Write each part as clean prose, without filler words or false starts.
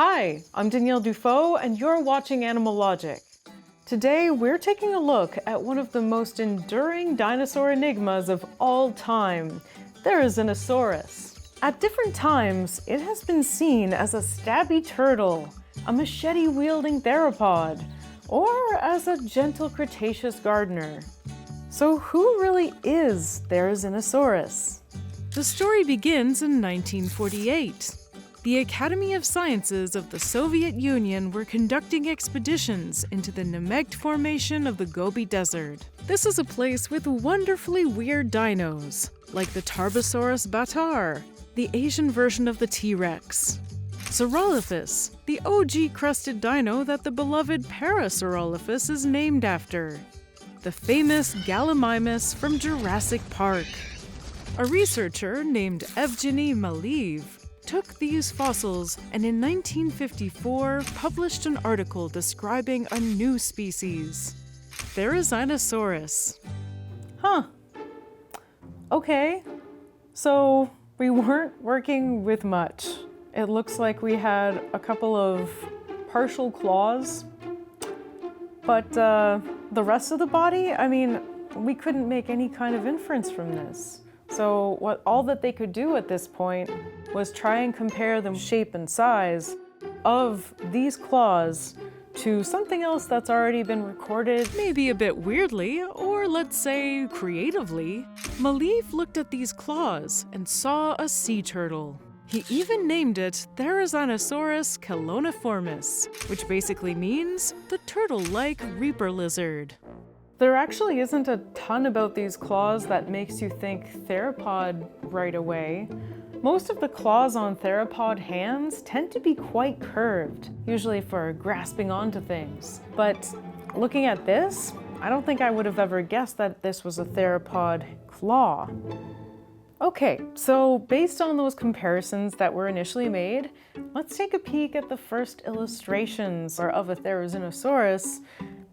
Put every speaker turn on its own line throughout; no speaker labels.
Hi, I'm Danielle Dufault, and you're watching Animalogic. Today, we're taking a look at one of the most enduring dinosaur enigmas of all time, Therizinosaurus. At different times, it has been seen as a stabby turtle, a machete-wielding theropod, or as a gentle Cretaceous gardener. So who really is Therizinosaurus?
The story begins in 1948. The Academy of Sciences of the Soviet Union were conducting expeditions into the Nemegt Formation of the Gobi Desert. This is a place with wonderfully weird dinos, like the Tarbosaurus batar, the Asian version of the T-Rex, Saurolophus, the OG crested dino that the beloved Parasaurolophus is named after, the famous Gallimimus from Jurassic Park. A researcher named Evgeny Maleev took these fossils and in 1954 published an article describing a new species, Therizinosaurus.
Huh. Okay. So we weren't working with much. It looks like we had a couple of partial claws, but the rest of the body, I mean, we couldn't make any kind of inference from this. So all that they could do at this point was try and compare the shape and size of these claws to something else that's already been recorded.
Maybe a bit weirdly, or let's say creatively, Maleev looked at these claws and saw a sea turtle. He even named it Therizinosaurus caloniformis, which basically means the turtle-like reaper lizard.
There actually isn't a ton about these claws that makes you think theropod right away. Most of the claws on theropod hands tend to be quite curved, usually for grasping onto things. But looking at this, I don't think I would have ever guessed that this was a theropod claw. Okay, so based on those comparisons that were initially made, let's take a peek at the first illustrations of a Therizinosaurus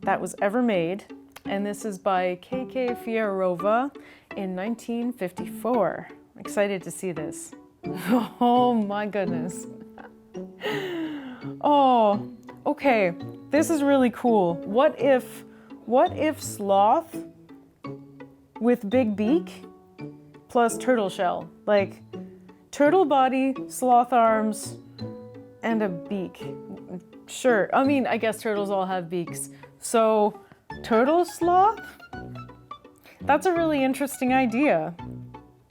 that was ever made. And this is by K.K. Fierova in 1954. I'm excited to see this. Oh my goodness. Oh, okay. This is really cool. What if sloth with big beak plus turtle shell? Like turtle body, sloth arms, and a beak. Sure. I mean, I guess turtles all have beaks. So turtle sloth? That's a really interesting idea.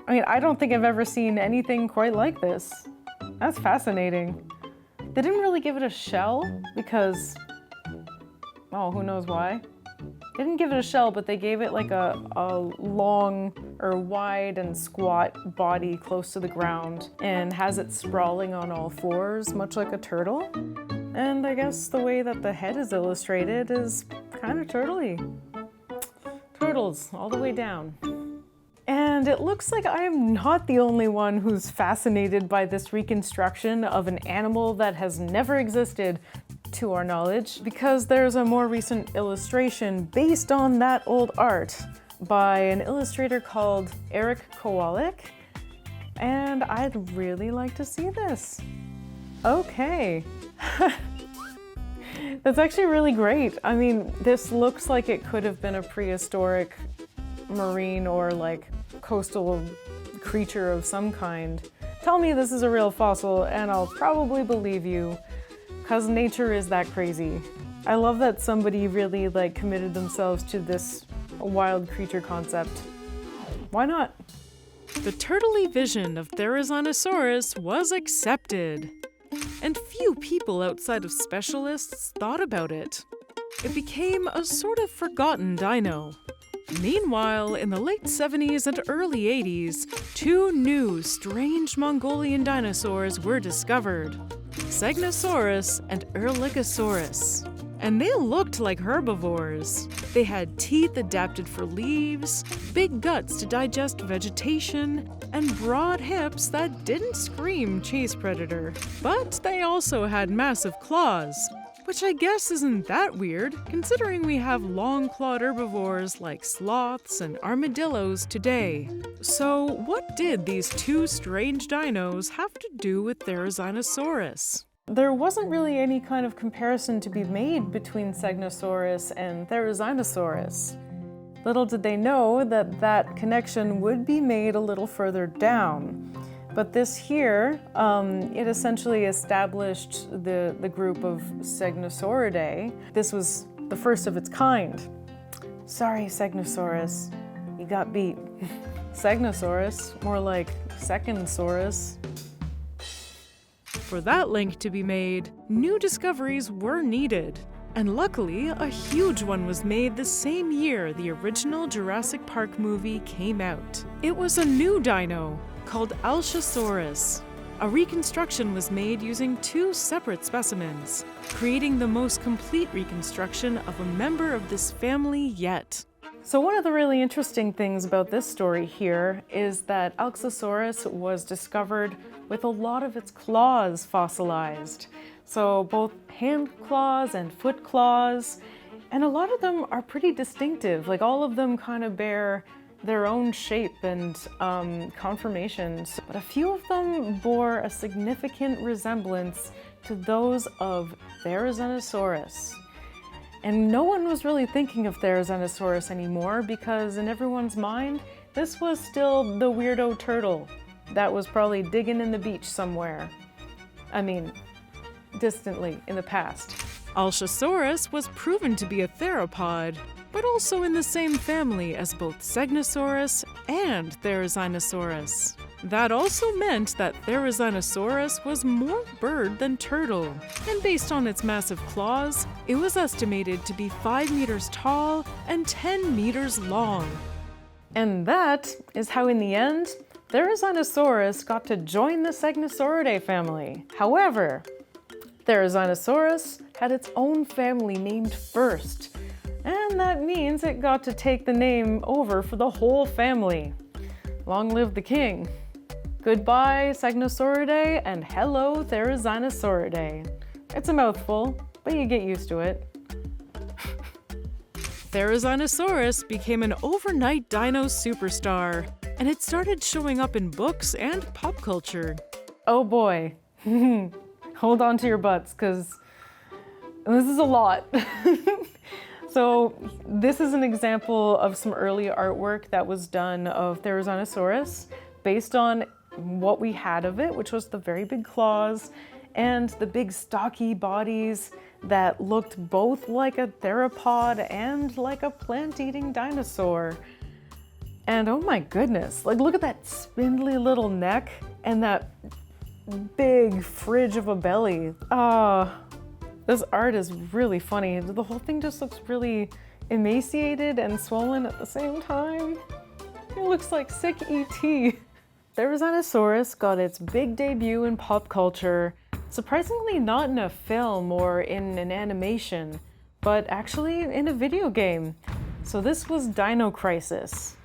I mean, I don't think I've ever seen anything quite like this. That's fascinating. They didn't really give it a shell because, oh, who knows why? They didn't give it a shell, but they gave it like a long or wide and squat body close to the ground and has it sprawling on all fours, much like a turtle. And I guess the way that the head is illustrated is kind of turtle-y. Turtles all the way down. And it looks like I'm not the only one who's fascinated by this reconstruction of an animal that has never existed, to our knowledge, because there's a more recent illustration based on that old art by an illustrator called Eric Kowalik, and I'd really like to see this. Okay. That's actually really great. I mean, this looks like it could have been a prehistoric marine or like coastal creature of some kind. Tell me this is a real fossil and I'll probably believe you, because nature is that crazy. I love that somebody really like committed themselves to this wild creature concept. Why not?
The turtle-y vision of Therizinosaurus was accepted, and few people outside of specialists thought about it. It became a sort of forgotten dino. Meanwhile, in the late 70s and early 80s, two new strange Mongolian dinosaurs were discovered, Segnosaurus and Erlikosaurus. And they looked like herbivores. They had teeth adapted for leaves, big guts to digest vegetation, and broad hips that didn't scream chase predator. But they also had massive claws, which I guess isn't that weird, considering we have long-clawed herbivores like sloths and armadillos today. So what did these two strange dinos have to do with Therizinosaurus?
There wasn't really any kind of comparison to be made between Segnosaurus and Therizinosaurus. Little did they know that that connection would be made a little further down. But this here, it essentially established the group of Segnosauridae. This was the first of its kind. Sorry, Segnosaurus, you got beat. Segnosaurus, more like Secondsaurus.
For that link to be made, new discoveries were needed. And luckily, a huge one was made the same year the original Jurassic Park movie came out. It was a new dino called Allosaurus. A reconstruction was made using 2 separate specimens, creating the most complete reconstruction of a member of this family yet.
So one of the really interesting things about this story here is that Allosaurus was discovered with a lot of its claws fossilized. So both hand claws and foot claws, and a lot of them are pretty distinctive. Like all of them kind of bear their own shape and conformations, but a few of them bore a significant resemblance to those of Therizinosaurus. And no one was really thinking of Therizinosaurus anymore because in everyone's mind, this was still the weirdo turtle that was probably digging in the beach somewhere. I mean, distantly in the past.
Allosaurus was proven to be a theropod, but also in the same family as both Segnosaurus and Therizinosaurus. That also meant that Therizinosaurus was more bird than turtle, and based on its massive claws, it was estimated to be 5 meters tall and 10 meters long.
And that is how in the end, Therizinosaurus got to join the Segnosauridae family. However, Therizinosaurus had its own family named first, and that means it got to take the name over for the whole family. Long live the king. Goodbye, Segnosauridae, and hello, Therizinosauridae. It's a mouthful, but you get used to it.
Therizinosaurus became an overnight dino superstar, and it started showing up in books and pop culture.
Oh boy. Hold on to your butts, because this is a lot. So this is an example of some early artwork that was done of Therizinosaurus based on what we had of it, which was the very big claws and the big stocky bodies that looked both like a theropod and like a plant-eating dinosaur. And oh my goodness, like look at that spindly little neck and that big fridge of a belly. This art is really funny. The whole thing just looks really emaciated and swollen at the same time. It looks like sick E.T. Therizinosaurus got its big debut in pop culture, surprisingly not in a film or in an animation, but actually in a video game. So this was Dino Crisis.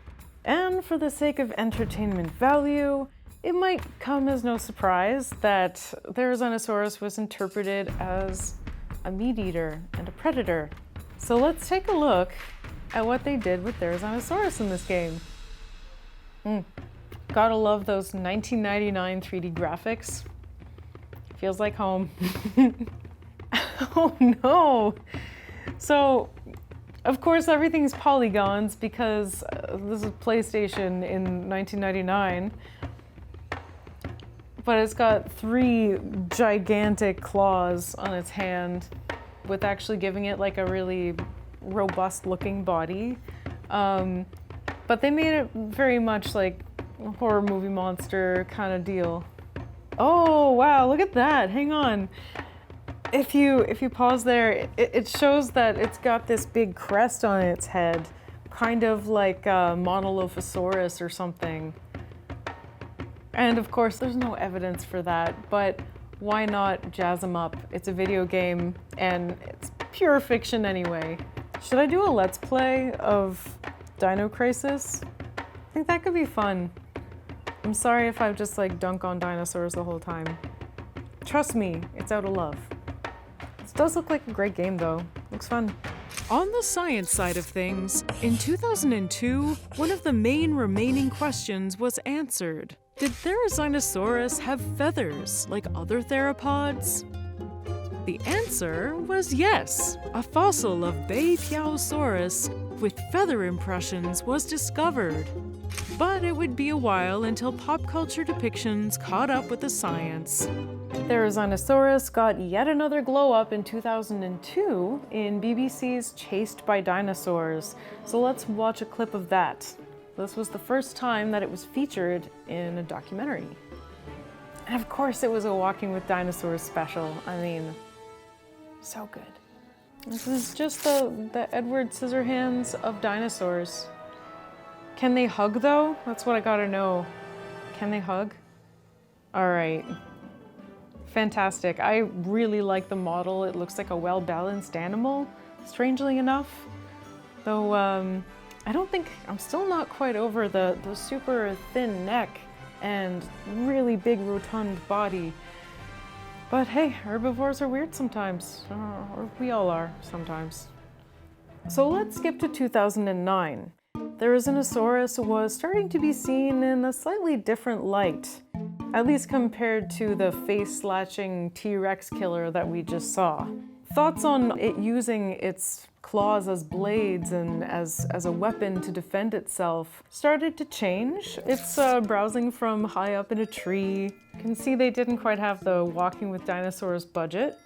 And for the sake of entertainment value, it might come as no surprise that Therizinosaurus was interpreted as a meat eater and a predator. So let's take a look at what they did with Therizinosaurus in this game. Gotta love those 1999 3D graphics. Feels like home. Oh no! So, of course everything's polygons because this is PlayStation in 1999. But it's got 3 gigantic claws on its hand with actually giving it like a really robust looking body. But they made it very much like a horror movie monster kind of deal. Oh wow, look at that, hang on. If you pause there, it shows that it's got this big crest on its head, kind of like a Monolophosaurus or something. And of course, there's no evidence for that, but why not jazz them up? It's a video game, and it's pure fiction anyway. Should I do a Let's Play of Dino Crisis? I think that could be fun. I'm sorry if I just like dunk on dinosaurs the whole time. Trust me, it's out of love. This does look like a great game though. Looks fun.
On the science side of things, in 2002, one of the main remaining questions was answered. Did Therizinosaurus have feathers like other theropods? The answer was yes. A fossil of Therizinosaurus with feather impressions was discovered. But it would be a while until pop culture depictions caught up with the science.
Therizinosaurus got yet another glow up in 2002 in BBC's Chased by Dinosaurs. So let's watch a clip of that. This was the first time that it was featured in a documentary. And of course it was a Walking with Dinosaurs special. I mean, so good. This is just the Edward Scissorhands of dinosaurs. Can they hug though? That's what I gotta know. Can they hug? All right. Fantastic. I really like the model. It looks like a well-balanced animal, strangely enough. Though I don't think, I'm still not quite over the super thin neck and really big rotund body. But hey, herbivores are weird sometimes, or we all are sometimes. So let's skip to 2009. Therizinosaurus was starting to be seen in a slightly different light, at least compared to the face-slatching T-Rex killer that we just saw. Thoughts on it using its claws as blades and as a weapon to defend itself started to change. It's browsing from high up in a tree. You can see they didn't quite have the Walking with Dinosaurs budget,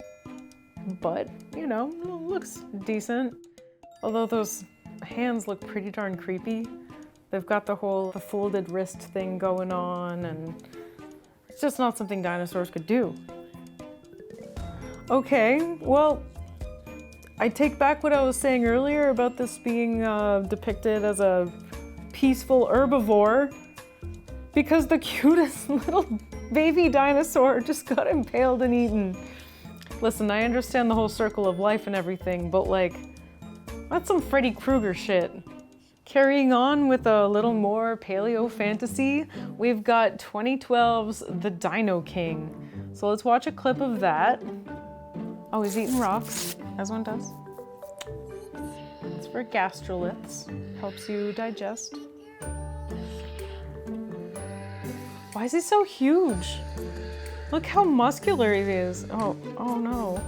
but you know, looks decent. Although those hands look pretty darn creepy. They've got the folded wrist thing going on, and it's just not something dinosaurs could do. Okay, well, I take back what I was saying earlier about this being depicted as a peaceful herbivore, because the cutest little baby dinosaur just got impaled and eaten. Listen, I understand the whole circle of life and everything, but like, that's some Freddy Krueger shit. Carrying on with a little more paleo fantasy, we've got 2012's The Dino King. So let's watch a clip of that. Oh, he's eating rocks, as one does. It's for gastroliths, helps you digest. Why is he so huge? Look how muscular he is. Oh no.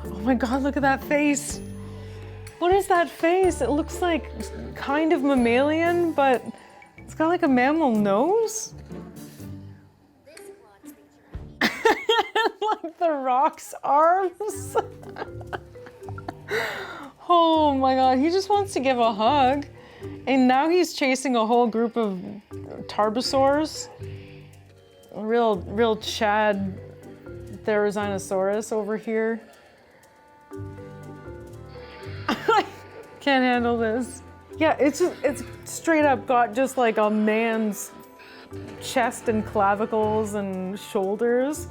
Oh my god, look at that face. What is that face? It looks like kind of mammalian, but it's got like a mammal nose. Like the rock's arms. Oh my god, he just wants to give a hug. And now he's chasing a whole group of tarbosaurs. Real Chad Therizinosaurus over here. Can't handle this. Yeah, it's straight up got just like a man's chest and clavicles and shoulders.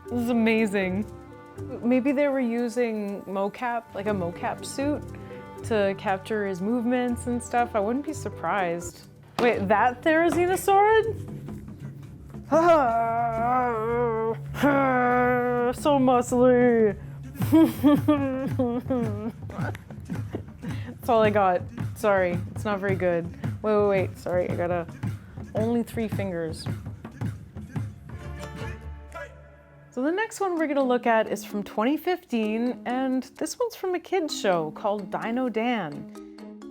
This is amazing. Maybe they were using mocap, like a mocap suit, to capture his movements and stuff. I wouldn't be surprised. Wait, that Therizinosaurus? So muscly. That's all I got. Sorry, it's not very good. Wait. Sorry, I got only 3 fingers. So the next one we're gonna look at is from 2015, and this one's from a kids show called Dino Dan.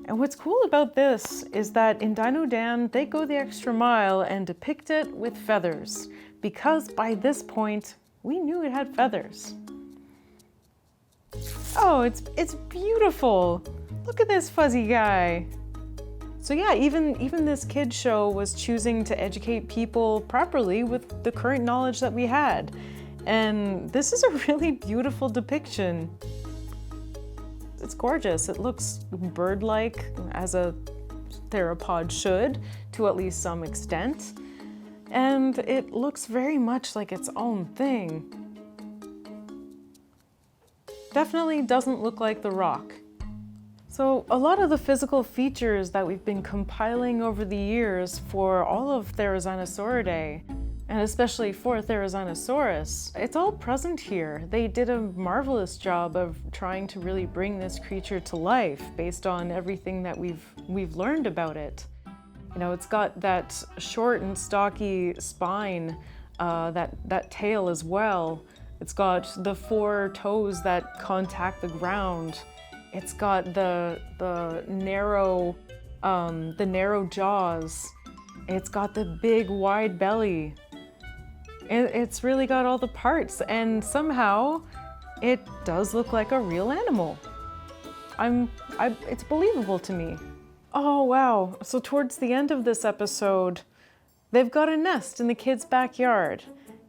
And what's cool about this is that in Dino Dan, they go the extra mile and depict it with feathers, because by this point, we knew it had feathers. Oh, it's beautiful. Look at this fuzzy guy. So yeah, even this kid show was choosing to educate people properly with the current knowledge that we had. And this is a really beautiful depiction. It's gorgeous. It looks bird-like, as a theropod should, to at least some extent. And it looks very much like its own thing. Definitely doesn't look like the rock. So a lot of the physical features that we've been compiling over the years for all of Therizinosauridae, and especially for Therizinosaurus, it's all present here. They did a marvelous job of trying to really bring this creature to life based on everything that we've learned about it. You know, it's got that short and stocky spine that tail as well. It's got the 4 toes that contact the ground. It's got the narrow jaws. It's got the big wide belly. It's really got all the parts, and somehow it does look like a real animal. It's believable to me. Oh wow, so towards the end of this episode, they've got a nest in the kid's backyard,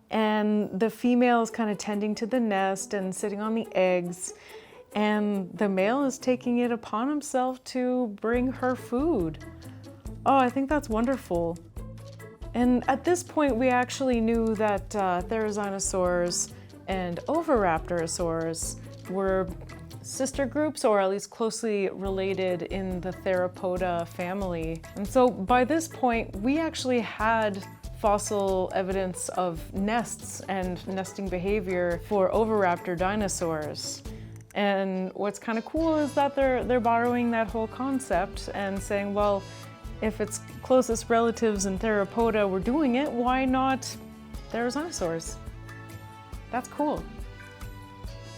and the female is kind of tending to the nest and sitting on the eggs, and the male is taking it upon himself to bring her food. Oh, I think that's wonderful. And at this point, we actually knew that Therizinosaurs and Oviraptorosaurs were sister groups, or at least closely related in the Theropoda family. And so by this point, we actually had fossil evidence of nests and nesting behavior for Oviraptor dinosaurs. And what's kind of cool is that they're borrowing that whole concept and saying, well, if its closest relatives in Theropoda were doing it, why not Therizinosaurs? That's cool.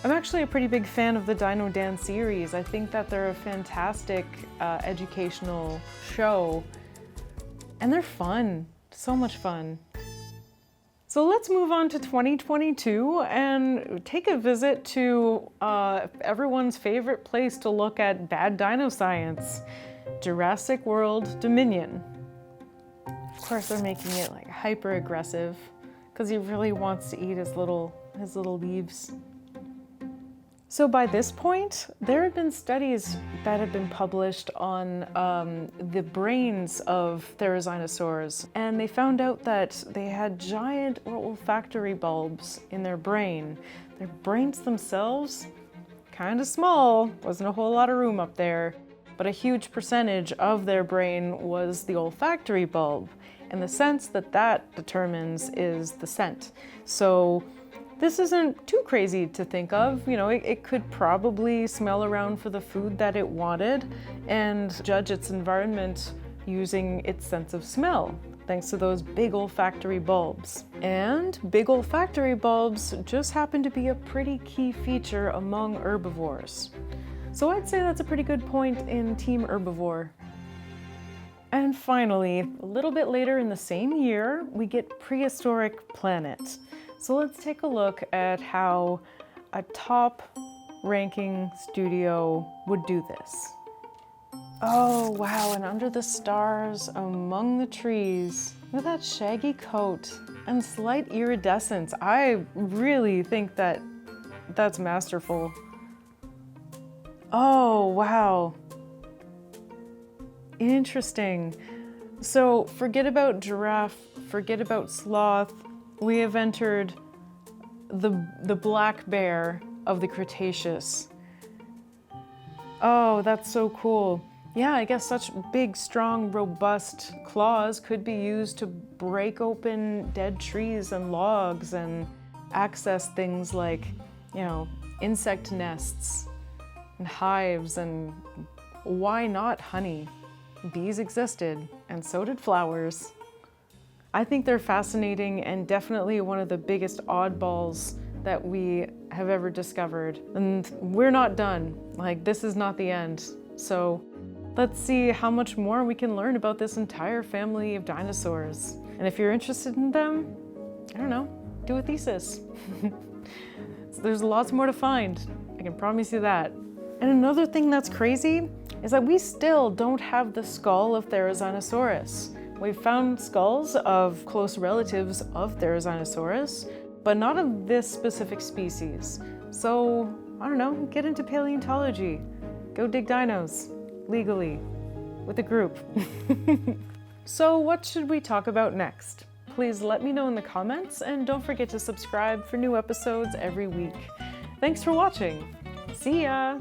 I'm actually a pretty big fan of the Dino Dan series. I think that they're a fantastic educational show, and they're fun, so much fun. So let's move on to 2022 and take a visit to everyone's favorite place to look at bad dino science, Jurassic World Dominion. Of course, they're making it like hyper aggressive because he really wants to eat his little leaves. So by this point, there have been studies that have been published on the brains of Therizinosaurs, and they found out that they had giant olfactory bulbs in their brain. Their brains themselves, kind of small, wasn't a whole lot of room up there, but a huge percentage of their brain was the olfactory bulb, and the sense that determines is the scent. So this isn't too crazy to think of. You know, it could probably smell around for the food that it wanted and judge its environment using its sense of smell, thanks to those big olfactory bulbs. And big olfactory bulbs just happen to be a pretty key feature among herbivores. So I'd say that's a pretty good point in Team Herbivore. And finally, a little bit later in the same year, we get Prehistoric Planet. So let's take a look at how a top-ranking studio would do this. Oh wow, and under the stars, among the trees, with that shaggy coat and slight iridescence, I really think that that's masterful. Oh wow. Interesting. So forget about giraffe, forget about sloth. We have entered the black bear of the Cretaceous. Oh, that's so cool. Yeah, I guess such big, strong, robust claws could be used to break open dead trees and logs and access things like, you know, insect nests and hives, and why not honey? Bees existed, and so did flowers. I think they're fascinating and definitely one of the biggest oddballs that we have ever discovered. And we're not done. Like, this is not the end. So let's see how much more we can learn about this entire family of dinosaurs. And if you're interested in them, I don't know, do a thesis. So there's lots more to find. I can promise you that. And another thing that's crazy is that we still don't have the skull of Therizinosaurus. We've found skulls of close relatives of Therizinosaurus, but not of this specific species. So, I don't know, get into paleontology. Go dig dinos, legally, with a group. So what should we talk about next? Please let me know in the comments, and don't forget to subscribe for new episodes every week. Thanks for watching. See ya!